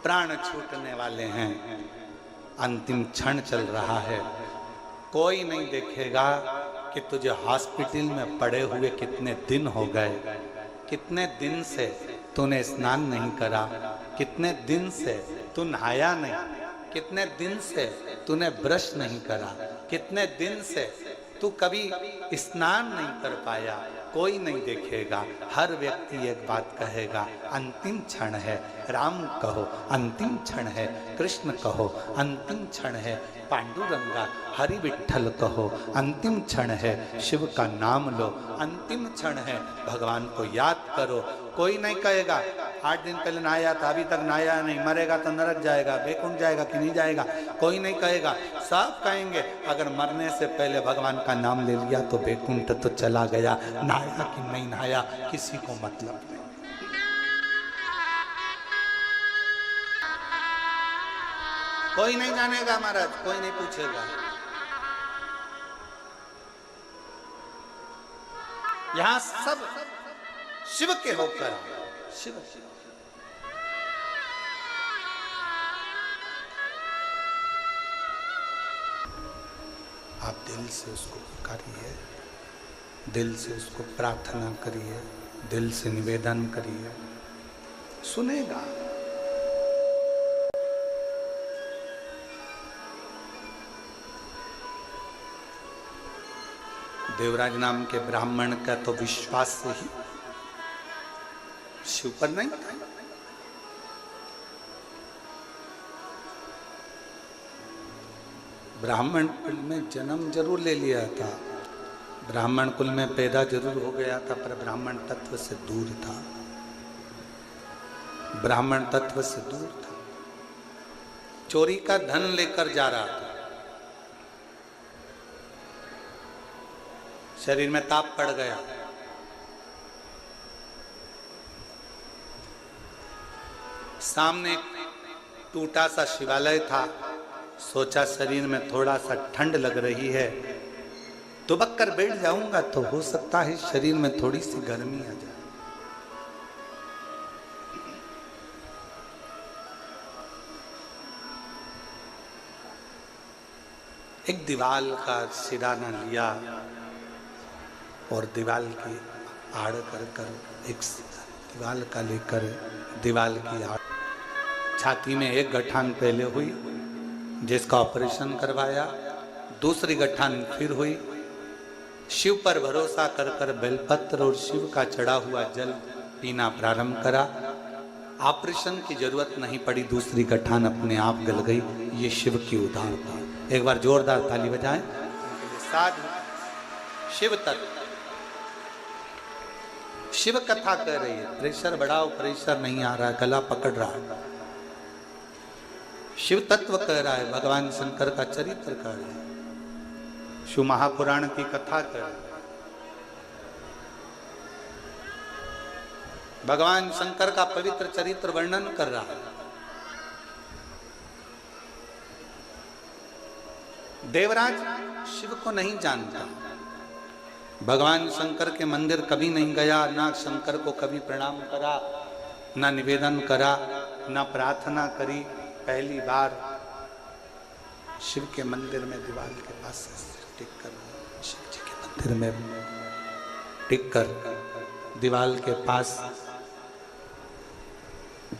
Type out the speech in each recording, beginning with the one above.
प्राण छूटने वाले हैं, अंतिम क्षण चल रहा है। कोई नहीं देखेगा कि तुझे हॉस्पिटल में पड़े हुए कितने दिन हो गए, कितने दिन से तूने स्नान नहीं करा, कितने दिन से तू नहाया नहीं, कितने दिन से तूने ब्रश नहीं करा, कितने दिन से तू कभी स्नान नहीं कर पाया। कोई नहीं देखेगा। हर व्यक्ति एक बात कहेगा, अंतिम क्षण है। राम कहो अंतिम क्षण है, कृष्ण कहो अंतिम क्षण है, पांडुरंगा हरि विठ्ठल कहो अंतिम क्षण है, शिव का नाम लो अंतिम क्षण है, भगवान को याद करो। कोई नहीं कहेगा 8 दिन पहले नहाया था अभी तक नहाया नहीं, मरेगा तो नरक जाएगा, बैकुंठ जाएगा कि नहीं जाएगा, कोई नहीं कहेगा। सब कहेंगे अगर मरने से पहले भगवान का नाम ले लिया तो बैकुंठ तो चला गया, नहाया कि नहीं नहाया किसी को मतलब नहीं। कोई नहीं जानेगा महाराज, कोई नहीं पूछेगा। यहां सब शिव के होकर शिव आप दिल से उसको पुकारिए, दिल से उसको प्रार्थना करिए, दिल से निवेदन करिए, सुनेगा। देवराज नाम के ब्राह्मण का तो विश्वास से ही शिव पर नहीं था। ब्राह्मण कुल में जन्म जरूर ले लिया था, ब्राह्मण कुल में पैदा जरूर हो गया था, पर ब्राह्मण तत्व से दूर था, ब्राह्मण तत्व से दूर था। चोरी का धन लेकर जा रहा था, शरीर में ताप पड़ गया, सामने टूटा सा शिवालय था, सोचा शरीर में थोड़ा सा ठंड लग रही है, दुबक कर बैठ जाऊंगा तो हो सकता है शरीर में थोड़ी सी गर्मी आ जाए। एक दीवाल का सिराना लिया और दीवाल की आड़ कर एक दीवाल का लेकर दीवाल की आड़ छाती में एक गठान पहले हुई, जिसका ऑपरेशन करवाया, दूसरी गठान फिर हुई। शिव पर भरोसा कर बेलपत्र और शिव का चढ़ा हुआ जल पीना प्रारंभ करा। ऑपरेशन की जरूरत नहीं पड़ी, दूसरी गठान अपने आप गल गई। ये शिव की उदारता। एक बार जोरदार ताली बजाएं। साधु शिव तत्व, शिव कथा कर रही है, प्रेशर बढ़ाओ, प्रेशर नहीं आ रहा है, गला पकड़ रहा है। शिव तत्व कह रहा है, भगवान शंकर का चरित्र कह रहा है, शिव महापुराण की कथा कर रहा है। भगवान शंकर का पवित्र चरित्र वर्णन कर रहा है। देवराज शिव को नहीं जानता, भगवान शंकर के मंदिर कभी नहीं गया, ना शंकर को कभी प्रणाम करा, ना निवेदन करा, ना प्रार्थना करी। पहली बार शिव के मंदिर में दीवार के पास टिक कर, शिव जी के मंदिर में टिक कर दीवार के पास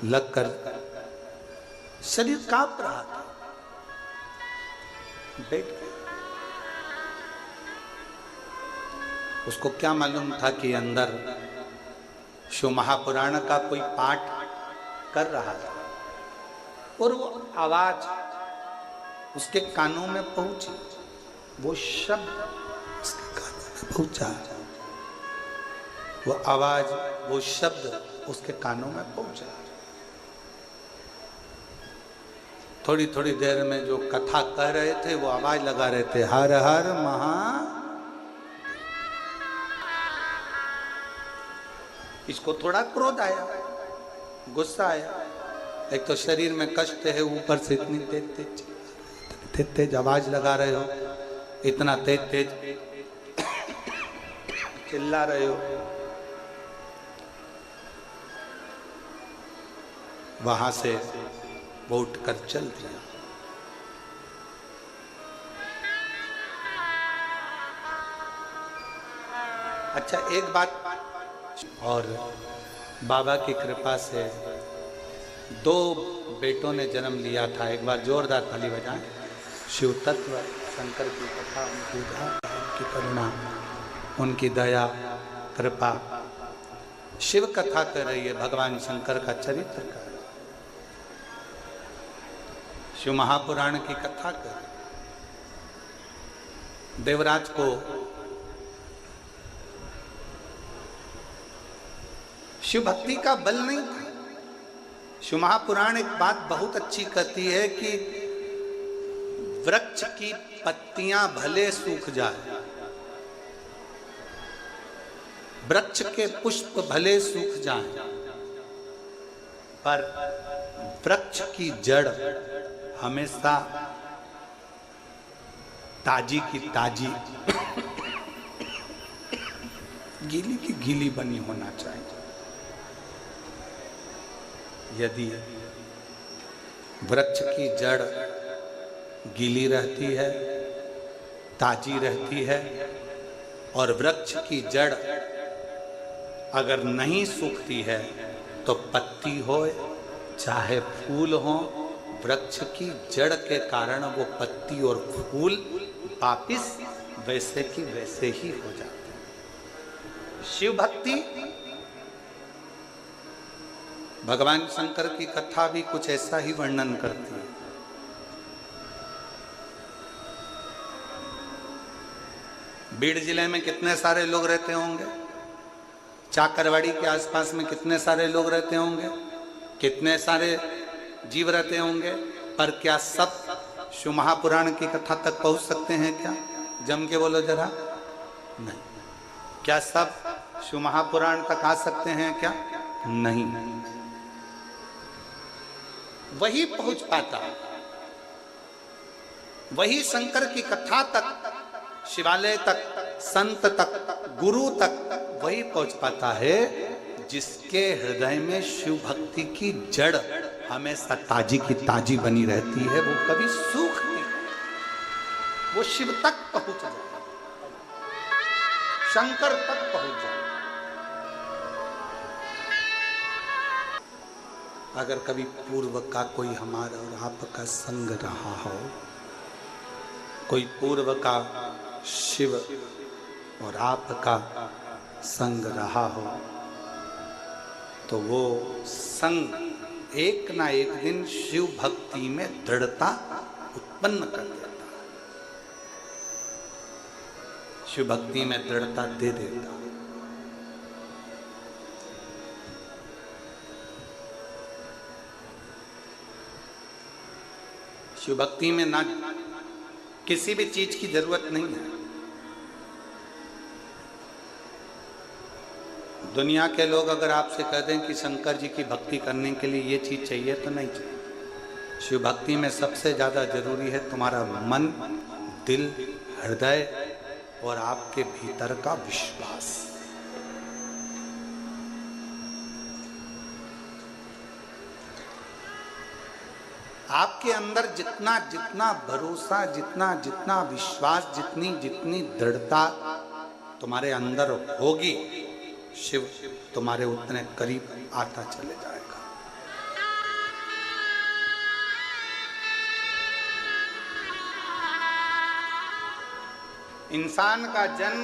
लगकर शरीर कांप रहा था, बैठ गया। उसको क्या मालूम था कि अंदर शिव महापुराण का कोई पाठ कर रहा था और वो आवाज उसके कानों में पहुंची, वो शब्द उसके कानों में पहुंचा, वो आवाज, वो शब्द उसके कानों में पहुंचा। थोड़ी थोड़ी देर में जो कथा कह रहे थे वो आवाज लगा रहे थे, हर हर महा। इसको थोड़ा क्रोध आया, गुस्सा आया। एक तो शरीर में कष्ट है, ऊपर से इतनी तेज तेज आवाज लगा रहे हो, इतना तेज तेज चिल्ला रहे हो। वहां से वो उठकर चल दिया। अच्छा, एक बात और, बाबा की कृपा से 2 बेटों ने जन्म लिया था। एक बार जोरदार ताली बजाएं। शिव तत्व, शंकर की कथा, उनकी उदार, उनकी करुणा, उनकी दया, कृपा। शिव कथा कर रही है, भगवान शंकर का चरित्र कर रही है, शिव महापुराण की कथा कर रही है। देवराज को शिव भक्ति का बल नहीं था। शिव महापुराण एक बात बहुत अच्छी कहती है कि वृक्ष की पत्तियां भले सूख जाए, वृक्ष के पुष्प भले सूख जाएं, पर वृक्ष की जड़ हमेशा ताजी की ताजी, गीली की गीली बनी होना चाहिए। यदि वृक्ष की जड़ गीली रहती है, ताजी रहती है, और वृक्ष की जड़ अगर नहीं सूखती है तो पत्ती हो चाहे फूल हो, वृक्ष की जड़ के कारण वो पत्ती और फूल वापिस वैसे की वैसे ही हो जाते हैं। शिव भक्ति, भगवान शंकर की कथा भी कुछ ऐसा ही वर्णन करती है। बीड़ जिले में कितने सारे लोग रहते होंगे, चाकरवाड़ी के आसपास में कितने सारे लोग रहते होंगे, कितने सारे जीव रहते होंगे, पर क्या सब शिव महापुराण की कथा तक पहुंच सकते हैं क्या? जम के बोलो जरा। नहीं। क्या सब शिव महापुराण तक आ सकते हैं क्या? नहीं। वही पहुंच पाता, वही शंकर की कथा तक, शिवालय तक, संत तक, गुरु तक वही पहुंच पाता है जिसके हृदय में शिव भक्ति की जड़ हमेशा ताजी की ताजी बनी रहती है, वो कभी सूखती नहीं, वो शिव तक पहुंच जाए, शंकर तक पहुंच जाए। अगर कभी पूर्व का कोई हमारा और आपका संग रहा हो, कोई पूर्व का शिव और आपका संग रहा हो, तो वो संग एक ना एक दिन शिव भक्ति में दृढ़ता उत्पन्न कर देता है, शिव भक्ति में दृढ़ता दे देता है। शिव भक्ति में ना किसी भी चीज की जरूरत नहीं है। दुनिया के लोग अगर आपसे कह दें कि शंकर जी की भक्ति करने के लिए ये चीज चाहिए, तो नहीं चाहिए। शिव भक्ति में सबसे ज्यादा जरूरी है तुम्हारा मन, दिल, हृदय और आपके भीतर का विश्वास। आपके अंदर जितना जितना भरोसा, जितना जितना विश्वास, जितनी जितनी दृढ़ता तुम्हारे अंदर होगी, शिव तुम्हारे उतने करीब आता चले जाएगा। इंसान का जन्म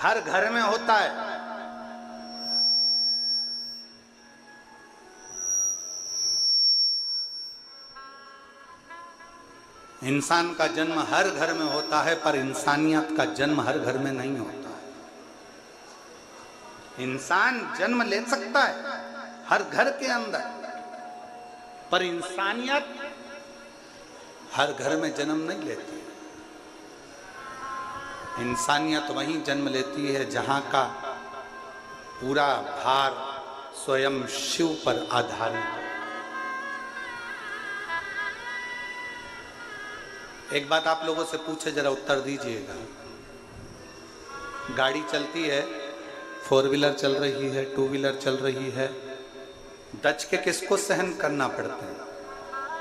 हर घर में होता है। इंसान का जन्म हर घर में होता है, पर इंसानियत का जन्म हर घर में नहीं होता है। इंसान जन्म ले सकता है हर घर के अंदर, पर इंसानियत हर घर में जन्म नहीं लेती। इंसानियत वहीं जन्म लेती है जहां का पूरा भार स्वयं शिव पर आधारित है। एक बात आप लोगों से पूछे, जरा उत्तर दीजिएगा। गाड़ी चलती है, 4 व्हीलर चल रही है, 2 व्हीलर चल रही है, दच के किसको सहन करना पड़ते हैं?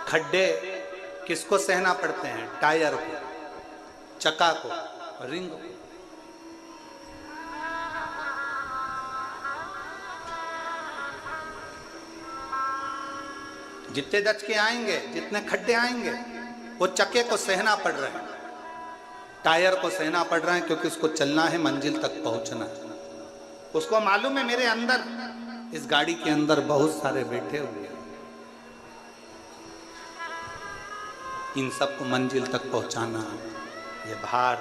खड्डे किसको सहना पड़ते हैं? टायर को, चक्का को, रिंग को। जितने दच के आएंगे, जितने खड्डे आएंगे, वो चक्के को सहना पड़ रहे हैं, टायर को सहना पड़ रहा है, क्योंकि उसको चलना है, मंजिल तक पहुंचना है। उसको मालूम है मेरे अंदर, इस गाड़ी के अंदर बहुत सारे बैठे हुए हैं, इन सबको मंजिल तक पहुंचाना है। ये भार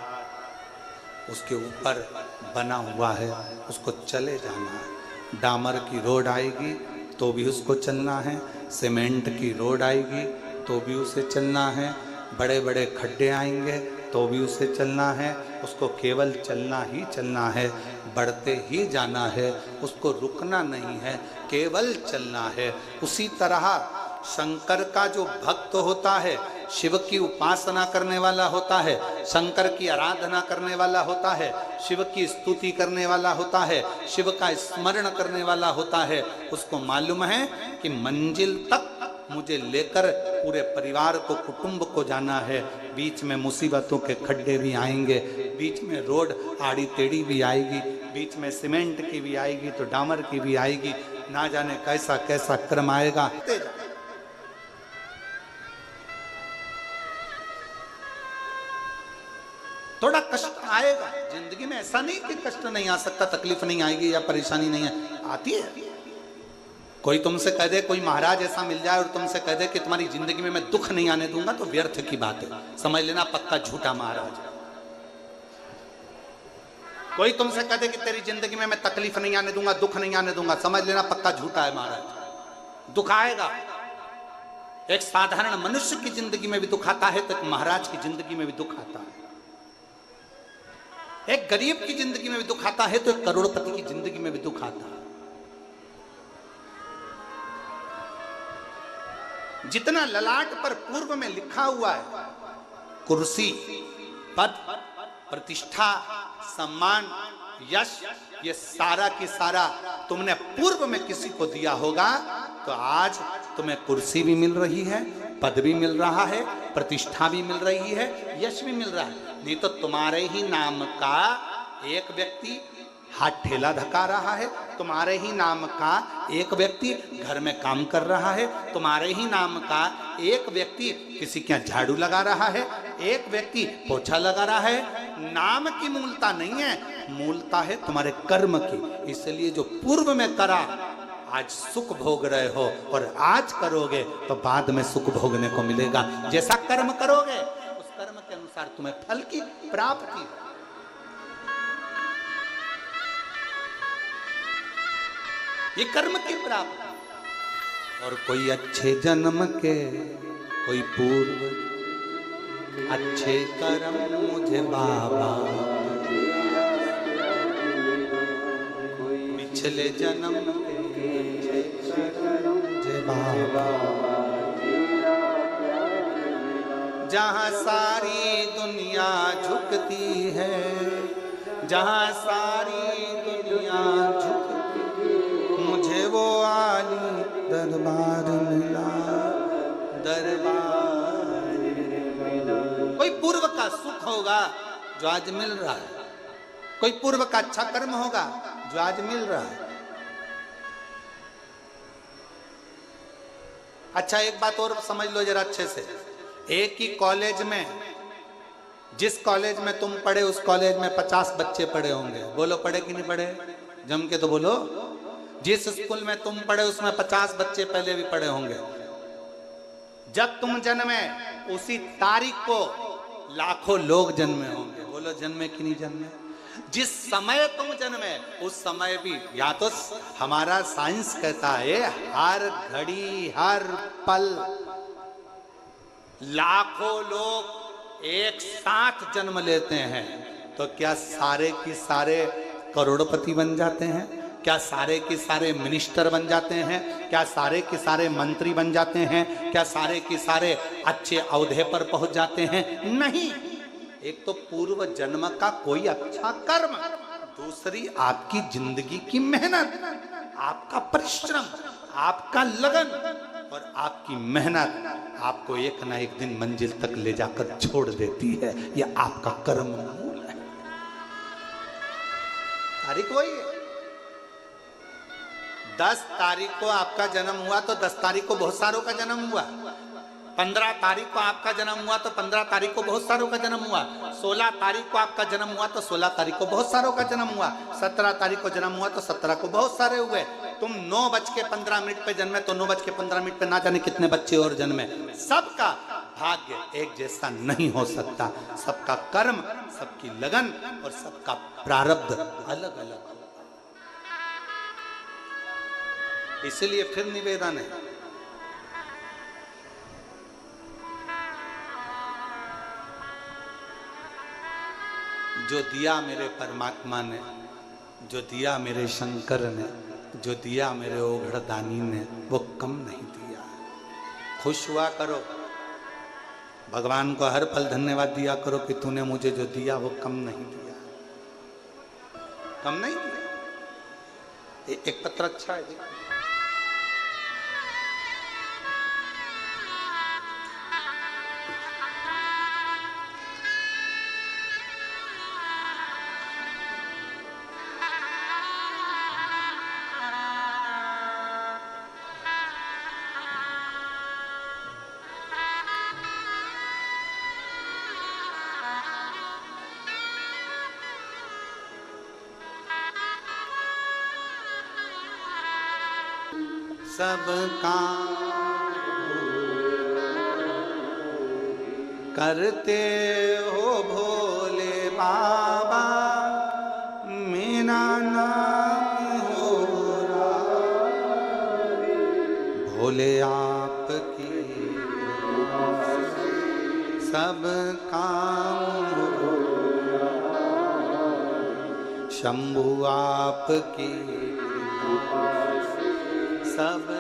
उसके ऊपर बना हुआ है, उसको चले जाना है। डामर की रोड आएगी तो भी उसको चलना है, सीमेंट की रोड आएगी तो भी उसे चलना है, बड़े बड़े खड्डे आएंगे तो भी उसे चलना है। उसको केवल चलना ही चलना है, बढ़ते ही जाना है, उसको रुकना नहीं है, केवल चलना है। उसी तरह शंकर का जो भक्त होता है, शिव की उपासना करने वाला होता है, शंकर की आराधना करने वाला होता है, शिव की स्तुति करने वाला होता है, शिव का स्मरण करने वाला होता है, उसको मालूम है कि मंजिल तक मुझे लेकर पूरे परिवार को, कुटुंब को जाना है। बीच में मुसीबतों के खड्डे भी आएंगे, बीच में रोड आड़ी टेढ़ी भी आएगी, बीच में सीमेंट की भी आएगी तो डामर की भी आएगी, ना जाने कैसा कैसा क्रम आएगा। थोड़ा कष्ट आएगा जिंदगी में, ऐसा नहीं कि कष्ट नहीं आ सकता, तकलीफ नहीं आएगी या परेशानी नहीं आती है। कोई तुमसे कह दे, कोई महाराज ऐसा मिल जाए और तुमसे कह दे कि तुम्हारी जिंदगी में मैं दुख नहीं आने दूंगा, तो व्यर्थ की बात है, समझ लेना पक्का झूठा महाराज। कोई तुमसे कह दे कि तेरी जिंदगी में मैं तकलीफ नहीं आने दूंगा, दुख नहीं आने दूंगा, समझ लेना पक्का झूठा है महाराज। दुख आएगा, एक साधारण मनुष्य की जिंदगी में भी दुख आता है, तो एक महाराज की जिंदगी में भी दुख आता है। एक गरीब की जिंदगी में भी दुख आता है, तो एक करोड़पति की जिंदगी में भी दुख आता है। जितना ललाट पर पूर्व में लिखा हुआ है, कुर्सी, पद, प्रतिष्ठा, सम्मान, यश, ये सारा की सारा तुमने पूर्व में किसी को दिया होगा, तो आज तुम्हें कुर्सी भी मिल रही है, पद भी मिल रहा है, प्रतिष्ठा भी मिल रही है, यश भी मिल रहा है। नहीं तो तुम्हारे ही नाम का एक व्यक्ति हाथ ठेला धका रहा है, तुम्हारे ही नाम का एक व्यक्ति घर में काम कर रहा है, तुम्हारे ही नाम का एक व्यक्ति किसी के यहाँ झाड़ू लगा रहा है, एक व्यक्ति पोछा लगा रहा है। नाम की मूलता नहीं है, मूलता है तुम्हारे कर्म की। इसलिए जो पूर्व में करा आज सुख भोग रहे हो, और आज करोगे तो बाद में सुख भोगने को मिलेगा। जैसा कर्म करोगे उस कर्म के अनुसार तुम्हें फल की प्राप्ति। ये कर्म की प्राप्ति। और कोई अच्छे जन्म के, कोई पूर्व अच्छे कर्म मुझे बाबा, पिछले जन्म के मुझे बाबा। जहाँ सारी दुनिया झुकती है, जहाँ सारी दुनिया झुकती, मुझे वो आली दरबार मिला, दरबार। कोई पूर्व का सुख होगा जो आज मिल रहा है, कोई पूर्व का अच्छा कर्म होगा जो आज मिल रहा है। अच्छा एक बात और समझ लो जरा अच्छे से, एक ही कॉलेज में, जिस कॉलेज में तुम पढ़े उस कॉलेज में 50 बच्चे पढ़े होंगे। बोलो पढ़े कि नहीं पढ़े, जम के तो बोलो। जिस स्कूल में तुम पढ़े उसमें 50 बच्चे पहले भी पढ़े होंगे। जब तुम जन्मे उसी तारीख को लाखों लोग जन्मे होंगे। बोलो जन्मे कि नहीं जन्मे। जिस समय तुम जन्मे उस समय भी, या तो हमारा साइंस कहता है हर घड़ी हर पल लाखों लोग एक साथ जन्म लेते हैं, तो क्या सारे की सारे करोड़पति बन जाते हैं? क्या सारे के सारे मिनिस्टर बन जाते हैं? क्या सारे के सारे मंत्री बन जाते हैं? क्या सारे के सारे अच्छे औहदे पर पहुंच जाते हैं? नहीं। एक तो पूर्व जन्म का कोई अच्छा कर्म, दूसरी आपकी जिंदगी की मेहनत, आपका परिश्रम, आपका लगन और आपकी मेहनत आपको एक ना एक दिन मंजिल तक ले जाकर छोड़ देती है। यह आपका कर्म मूल है। तारीख वही है। 10 तारीख को आपका जन्म हुआ तो 10 तारीख को बहुत सारों का जन्म हुआ। 15 तारीख को आपका जन्म हुआ तो 15 तारीख को बहुत सारों का जन्म हुआ। 16 तारीख को आपका जन्म हुआ तो 16 तारीख को बहुत सारों का जन्म हुआ। 17 तारीख को जन्म हुआ तो 17 को बहुत सारे हुए। तुम 9:15 पे जन्मे तो 9:15 पे ना जाने कितने बच्चे और जन्मे। सबका भाग्य एक जैसा नहीं हो सकता। सबका कर्म, सबकी लगन और सबका प्रारब्ध अलग अलग। इसलिए फिर निवेदन है, जो दिया मेरे परमात्मा ने, जो दिया मेरे शंकर ने, जो दिया मेरे ओघड़दानी ने, वो कम नहीं दिया। खुश हुआ करो, भगवान को हर पल धन्यवाद दिया करो कि तूने मुझे जो दिया वो कम नहीं दिया, कम नहीं दिया। एक पत्र अच्छा है, सब काम करते हो भोले बाबा, मेरा नाम हो भोले आपकी, सब काम हो शंभु आपकी, सब